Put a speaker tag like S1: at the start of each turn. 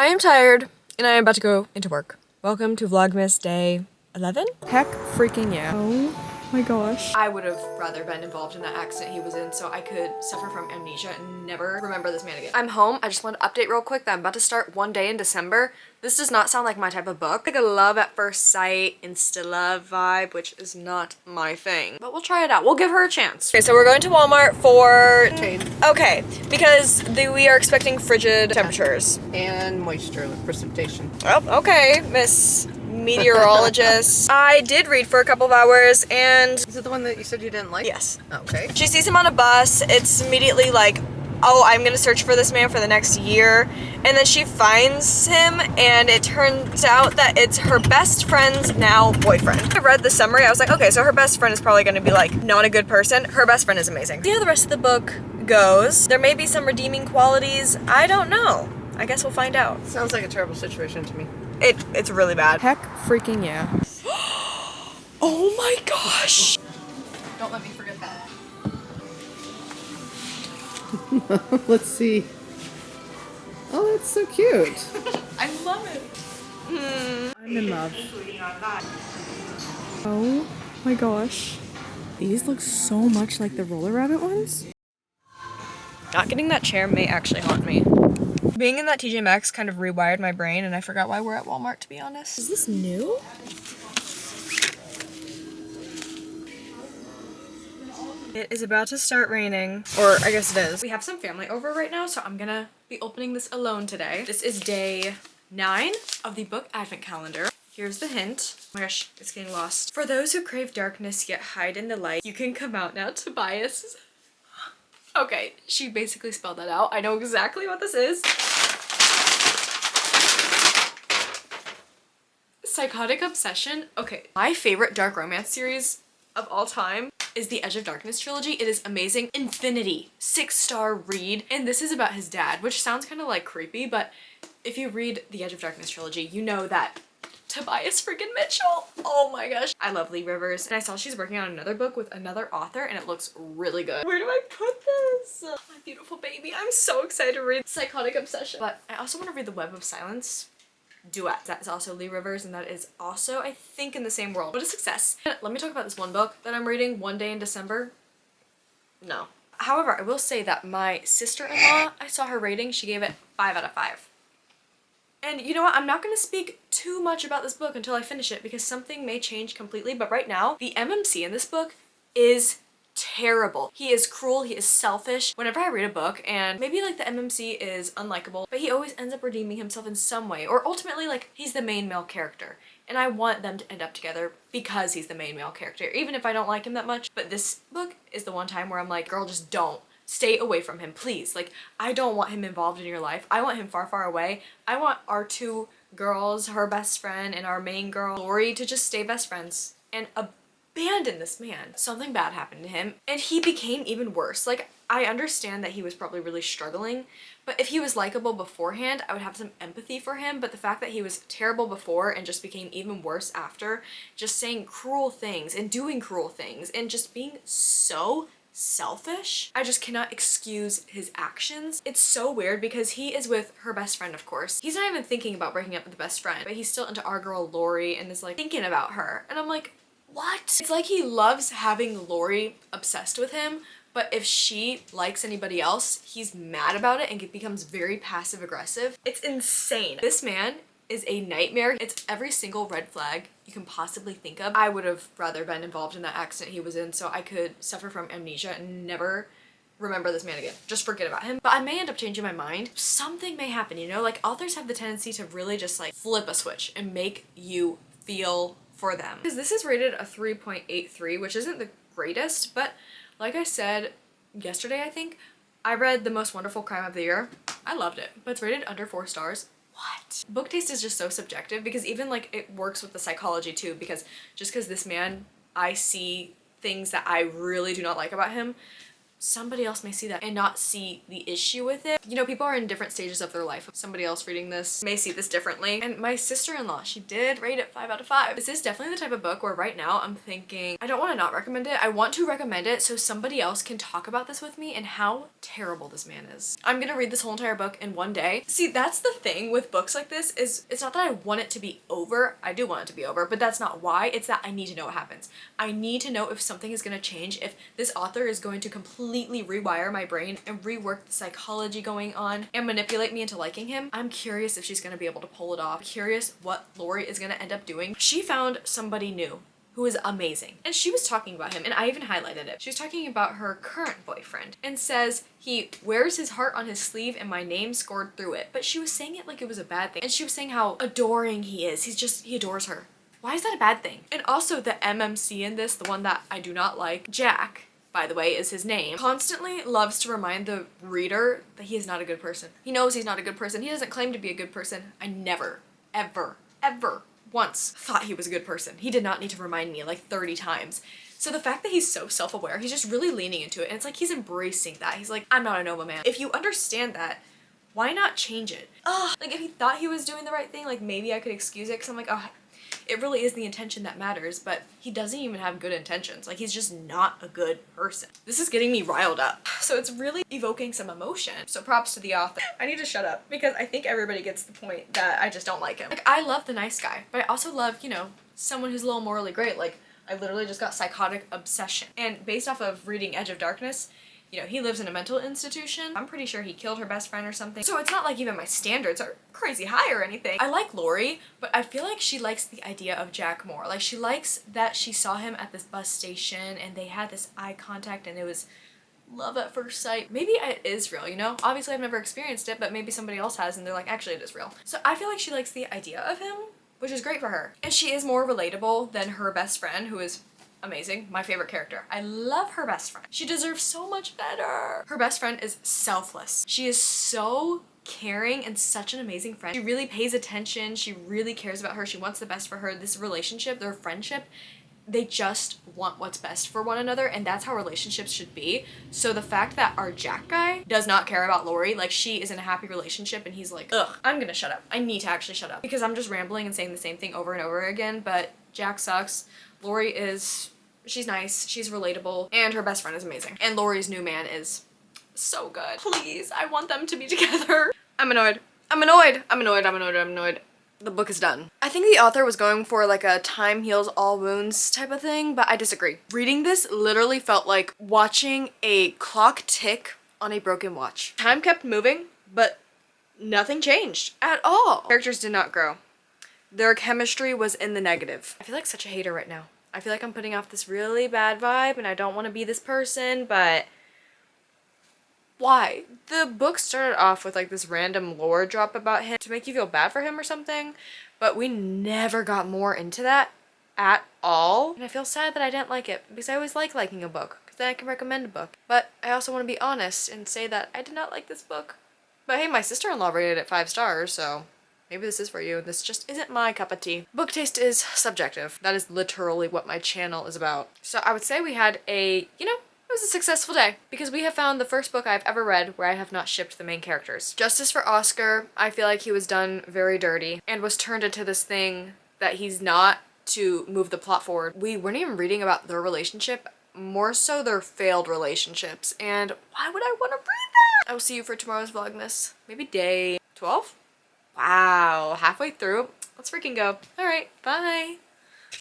S1: I am tired and I am about to go into work. Welcome to Vlogmas day 11?
S2: Heck freaking yeah. Oh my gosh.
S1: I would have rather been involved in that accident he was in so I could suffer from amnesia and never remember this man again. I'm home. I just want to update real quick that I'm about to start One Day in December. This does not sound like my type of book. Like a love at first sight, insta love vibe, which is not my thing. But we'll try it out. We'll give her a chance. Okay, so we're going to Walmart for... Okay, because we are expecting frigid temperatures.
S2: And moisture with precipitation.
S1: Oh, okay, Miss Meteorologist. I did read for a couple of hours and...
S2: Is it the one that you said you didn't like?
S1: Yes.
S2: Okay.
S1: She sees him on a bus. It's immediately like, oh, I'm gonna search for this man for the next year. And then she finds him and it turns out that it's her best friend's now boyfriend. I read the summary. I was like, okay, so her best friend is probably gonna be like not a good person. Her best friend is amazing. See how the rest of the book goes. There may be some redeeming qualities. I don't know. I guess we'll find out.
S2: Sounds like a terrible situation to me.
S1: It's really bad.
S2: Heck freaking yeah.
S1: Oh my gosh.
S2: Don't let me forget that. Let's see. Oh, that's so cute.
S1: I love it.
S2: I'm in love. Oh my gosh. These look so much like the roller rabbit ones.
S1: Not getting that chair may actually haunt me. Being in that TJ Maxx kind of rewired my brain and I forgot why we're at Walmart, to be honest. Is this new? It is about to start raining, or I guess it is. We have some family over right now, so I'm gonna be opening this alone today. This is day 9 of the book advent calendar. Here's the hint. Oh my gosh, it's getting lost. For those who crave darkness yet hide in the light, you can come out now, Tobias. Okay, she basically spelled that out. I know exactly what this is. Psychotic Obsession. Okay, my favorite dark romance series of all time is the Edge of Darkness trilogy. It is amazing. Infinity, 6-star read. And this is about his dad, which sounds kind of like creepy, but if you read the Edge of Darkness trilogy, you know that Tobias freaking Mitchell. Oh my gosh. I love Lee Rivers. And I saw she's working on another book with another author and it looks really good. Where do I put this? My beautiful baby. I'm so excited to read Psychotic Obsession. But I also want to read The Web of Silence duet. That is also Lee Rivers and that is also, I think, in the same world. What a success. Let me talk about this one book that I'm reading, One Day in December. No. However, I will say that my sister-in-law, I saw her rating, she gave it 5 out of 5. And you know what? I'm not going to speak too much about this book until I finish it because something may change completely, but right now, the MMC in this book is terrible. He is cruel, he is selfish. Whenever I read a book and maybe like the MMC is unlikable, but he always ends up redeeming himself in some way, or ultimately like he's the main male character. And I want them to end up together because he's the main male character, even if I don't like him that much. But this book is the one time where I'm like, girl, just don't. Stay away from him, please. Like, I don't want him involved in your life. I want him far, far away. I want our two girls, her best friend and our main girl, Lori, to just stay best friends and abandon this man. Something bad happened to him and he became even worse. Like, I understand that he was probably really struggling, but if he was likable beforehand, I would have some empathy for him. But the fact that he was terrible before and just became even worse after, just saying cruel things and doing cruel things and just being so selfish. I just cannot excuse his actions. It's so weird because he is with her best friend, of course. He's not even thinking about breaking up with the best friend, but he's still into our girl Lori and is like thinking about her. And I'm like, what? It's like he loves having Lori obsessed with him, but if she likes anybody else, he's mad about it and becomes very passive aggressive. It's insane. This man is a nightmare. It's every single red flag you can possibly think of. I would have rather been involved in that accident he was in so I could suffer from amnesia and never remember this man again. Just forget about him. But I may end up changing my mind. Something may happen, you know? Like, authors have the tendency to really just like flip a switch and make you feel for them. Because this is rated a 3.83, which isn't the greatest, but like I said yesterday, I think, I read The Most Wonderful Crime of the Year. I loved it, but it's rated under 4 stars. What? Book taste is just so subjective because even like it works with the psychology too, because just because this man, I see things that I really do not like about him, somebody else may see that and not see the issue with it. You know, people are in different stages of their life. Somebody else reading this may see this differently. And my sister-in-law, she did rate it 5 out of 5. This is definitely the type of book where right now I'm thinking, I don't want to not recommend it. I want to recommend it so somebody else can talk about this with me and how terrible this man is. I'm gonna read this whole entire book in one day. See, that's the thing with books like this is it's not that I want it to be over. I do want it to be over, but that's not why. It's that I need to know what happens. I need to know if something is gonna change, if this author is going to completely rewire my brain and rework the psychology going on and manipulate me into liking him. I'm curious if she's gonna be able to pull it off. I'm curious what Lori is gonna end up doing. She found somebody new who is amazing. And she was talking about him, and I even highlighted it. She was talking about her current boyfriend and says he wears his heart on his sleeve and my name scored through it. But she was saying it like it was a bad thing. And she was saying how adoring he is. He adores her. Why is that a bad thing? And also the MMC in this, the one that I do not like, Jack, by the way, is his name, constantly loves to remind the reader that he is not a good person. He knows he's not a good person. He doesn't claim to be a good person. I never, ever, ever once thought he was a good person. He did not need to remind me like 30 times. So the fact that he's so self-aware, he's just really leaning into it. And it's like he's embracing that. He's like, I'm not a Nova man. If you understand that, why not change it? Like if he thought he was doing the right thing, like maybe I could excuse it because I'm like, it really is the intention that matters, but he doesn't even have good intentions. Like he's just not a good person. This is getting me riled up. So it's really evoking some emotion. So props to the author. I need to shut up because I think everybody gets the point that I just don't like him. Like I love the nice guy, but I also love, you know, someone who's a little morally great. Like I literally just got Psychotic Obsession. And based off of reading Edge of Darkness, you know, he lives in a mental institution. I'm pretty sure he killed her best friend or something. So it's not like even my standards are crazy high or anything. I like Lori, but I feel like she likes the idea of Jack more. Like she likes that she saw him at this bus station and they had this eye contact and it was love at first sight. Maybe it is real, you know? Obviously I've never experienced it, but maybe somebody else has and they're like, actually it is real. So I feel like she likes the idea of him, which is great for her. And she is more relatable than her best friend, who is amazing. My favorite character. I love her best friend. She deserves so much better. Her best friend is selfless. She is so caring and such an amazing friend. She really pays attention. She really cares about her. She wants the best for her. This relationship, their friendship, they just want what's best for one another, and that's how relationships should be. So the fact that our Jack guy does not care about Lori, like she is in a happy relationship and he's like, ugh, I'm gonna shut up. I need to actually shut up because I'm just rambling and saying the same thing over and over again, but Jack sucks. Lori is, she's nice, she's relatable, and her best friend is amazing. And Lori's new man is so good. Please, I want them to be together. I'm annoyed. I'm annoyed. I'm annoyed. I'm annoyed. I'm annoyed. The book is done. I think the author was going for like a time heals all wounds type of thing, but I disagree. Reading this literally felt like watching a clock tick on a broken watch. Time kept moving, but nothing changed at all. Characters did not grow. Their chemistry was in the negative. I feel like such a hater right now. I feel like I'm putting off this really bad vibe and I don't want to be this person, but why? The book started off with like this random lore drop about him to make you feel bad for him or something, but we never got more into that at all. And I feel sad that I didn't like it because I always like liking a book because then I can recommend a book. But I also want to be honest and say that I did not like this book. But hey, my sister-in-law rated it 5 stars, so maybe this is for you. This just isn't my cup of tea. Book taste is subjective. That is literally what my channel is about. So I would say we had a, you know, it was a successful day because we have found the first book I've ever read where I have not shipped the main characters. Justice for Oscar, I feel like he was done very dirty and was turned into this thing that he's not to move the plot forward. We weren't even reading about their relationship, more so their failed relationships. And why would I want to read that? I will see you for tomorrow's Vlogmas. Maybe day 12? Wow, halfway through. Let's freaking go. All right, bye.